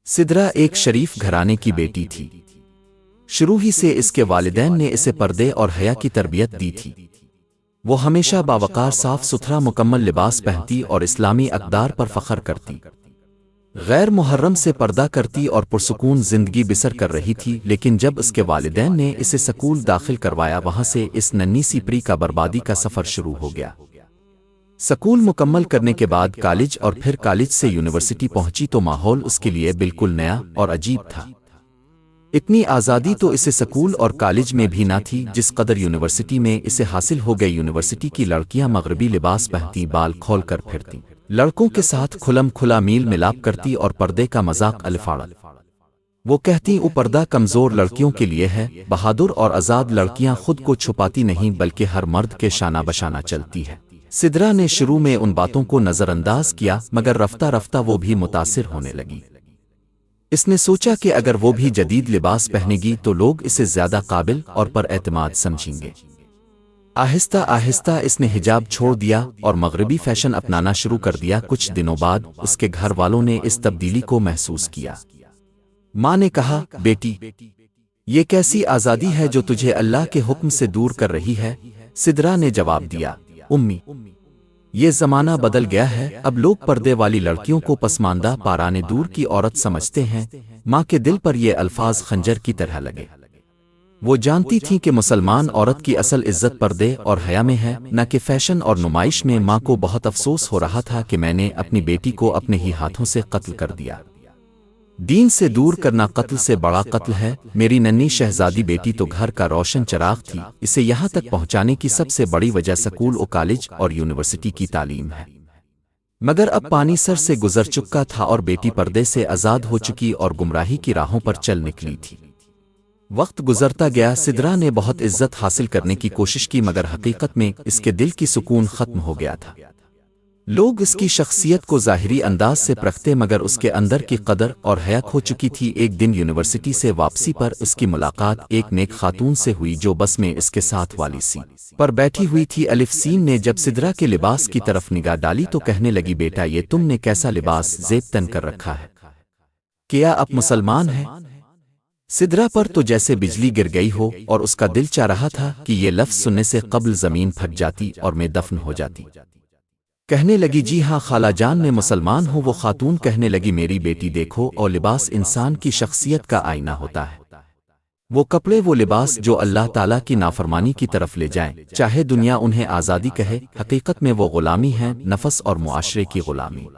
सिदरा एक शरीफ घराने की बेटी थी। शुरू ही से इसके वालिदैन ने इसे पर्दे और हया की तरबियत दी थी। वो हमेशा बावकार साफ सुथरा मुकम्मल लिबास पहनती और इस्लामी अक़दार पर फ़ख्र करती। गैर मुहर्रम से पर्दा करती और पुरसुकून ज़िंदगी बिसर कर रही थी। लेकिन जब उसके वालिदैन ने इसे स्कूल दाखिल करवाया, वहाँ से इस नन्ही सी परी का बर्बादी का सफ़र शुरू हो गया। स्कूल मुकम्मल करने के बाद कॉलेज और फिर कॉलेज से यूनिवर्सिटी पहुंची तो माहौल उसके लिए बिल्कुल नया और अजीब था। इतनी आज़ादी तो इसे स्कूल और कॉलेज में भी ना थी जिस कदर यूनिवर्सिटी में इसे हासिल हो गई। यूनिवर्सिटी की लड़कियां मगरबी लिबास पहनती, बाल खोल कर फिरती, लड़कों के साथ खुलम खुला मील मिलाप करती और पर्दे का मजाक अलिफाड़ा। वो कहती वो पर्दा कमज़ोर लड़कियों के लिए है, बहादुर और आज़ाद लड़कियां खुद को छुपाती नहीं बल्कि हर मर्द के शाना बशाना चलती है। सिदरा ने शुरू में उन बातों को नज़रअंदाज किया, मगर रफ्ता रफ्ता वो भी मुतासिर होने लगी। इसने सोचा कि अगर वो भी जदीद लिबास पहनेगी तो लोग इसे ज़्यादा काबिल और पर एतमाद समझेंगे। आहिस्ता आहिस्ता इसने हिजाब छोड़ दिया और मगरबी फैशन अपनाना शुरू कर दिया। कुछ दिनों बाद उसके घर वालों ने इस तब्दीली को महसूस किया। माँ ने कहा, बेटी, ये कैसी आज़ादी है जो तुझे अल्लाह के हुक्म से दूर कर रही है? सिदरा ने जवाब दिया, उम्मी, ये ज़माना बदल गया है। अब लोग पर्दे वाली लड़कियों को पसमानदा, पाराने दूर की औरत समझते हैं। माँ के दिल पर ये अल्फाज खंजर की तरह लगे। वो जानती थीं कि मुसलमान औरत की असल इज्जत पर्दे और हया में है, न कि फैशन और नुमाइश में। माँ को बहुत अफसोस हो रहा था कि मैंने अपनी बेटी को अपने ही हाथों से कत्ल कर दिया। दीन से दूर करना कत्ल से बड़ा कत्ल है। मेरी नन्ही शहजादी बेटी तो घर का रोशन चिराग थी। इसे यहाँ तक पहुँचाने की सबसे बड़ी वजह स्कूल और कॉलेज और यूनिवर्सिटी की तालीम है। मगर अब पानी सर से गुजर चुका था और बेटी पर्दे से आज़ाद हो चुकी और गुमराही की राहों पर चल निकली थी। वक्त गुजरता गया। सिदरा ने बहुत इज्जत हासिल करने की कोशिश की, मगर हकीकत में इसके दिल की सुकून खत्म हो गया था। लोग इसकी शख्सियत को ज़ाहिरी अंदाज से परखते, मगर उसके अंदर की कदर और हया खो चुकी थी। एक दिन यूनिवर्सिटी से वापसी पर उसकी मुलाकात एक नेक खातून से हुई जो बस में इसके साथ वाली सीट पर बैठी हुई थी। अलिफ सीन ने जब सिदरा के लिबास की तरफ निगाह डाली तो कहने लगी, बेटा, ये तुमने कैसा लिबास ज़ेब तन कर रखा है? क्या आप मुसलमान हैं? सिदरा पर तो जैसे बिजली गिर गई हो और उसका दिल चाह रहा था कि ये लफ्ज़ सुनने से कब्ल ज़मीन फट जाती और मैं दफन हो जाती। कहने लगी, जी हाँ खाला जान, मैं मुसलमान हूँ। वो खातून कहने लगी, मेरी बेटी देखो, और लिबास इंसान की शख्सियत का आईना होता है। वो कपड़े, वो लिबास जो अल्लाह ताला की नाफरमानी की तरफ ले जाएं, चाहे दुनिया उन्हें आज़ादी कहे, हकीकत में वो गुलामी हैं, नफस और मुआशरे की गुलामी।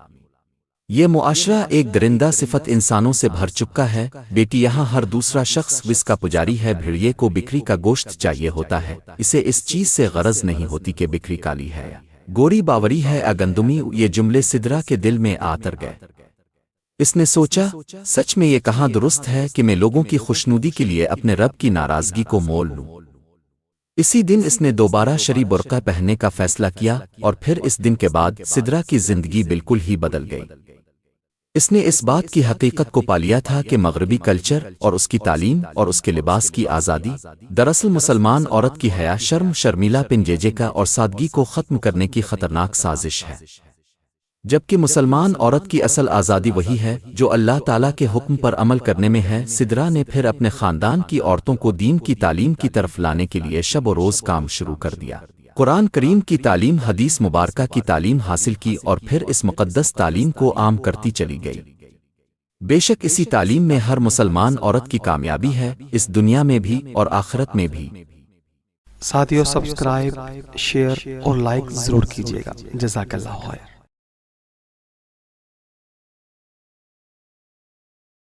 ये मुआशरा एक दरिंदा सिफत इंसानों से भर चुका है। बेटी, यहाँ हर दूसरा शख्स विष का पुजारी है। भेड़िए को बिक्री का गोश्त चाहिए होता है, इसे इस चीज़ से गरज नहीं होती कि बिक्री काली है या गोरी बावरी है अगंदुमी। ये जुमले सिदरा के दिल में आतर गए। इसने सोचा, सच में ये कहाँ दुरुस्त है कि मैं लोगों की खुशनुदी के लिए अपने रब की नाराज़गी को मोल लूं। इसी दिन इसने दोबारा शरी बुर्का पहनने का फैसला किया और फिर इस दिन के बाद सिदरा की जिंदगी बिल्कुल ही बदल गई। इसने इस बात की हकीकत को पा लिया था कि मगरबी कल्चर और उसकी तालीम और उसके लिबास की आज़ादी दरअसल मुसलमान औरत की हया, शर्म, शर्मीलापन, जेजेका और सादगी को ख़त्म करने की ख़तरनाक साजिश है। जबकि मुसलमान औरत की असल आज़ादी वही है जो अल्लाह ताला के हुक्म पर अमल करने में है। सिदरा ने फिर अपने ख़ानदान की औरतों को दीन की तालीम की तरफ लाने के लिए शब और रोज़ काम शुरू कर दिया। कुरान करीम की तालीम, हदीस मुबारका की तालीम हासिल की और फिर इस मुक़द्दस तालीम को आम करती चली गई। बेशक इसी तालीम में हर मुसलमान औरत की कामयाबी है, इस दुनिया में भी और आखिरत में भी। साथियों, सब्सक्राइब, शेयर और लाइक ज़रूर कीजिएगा। जज़ाकल्लाह खैर।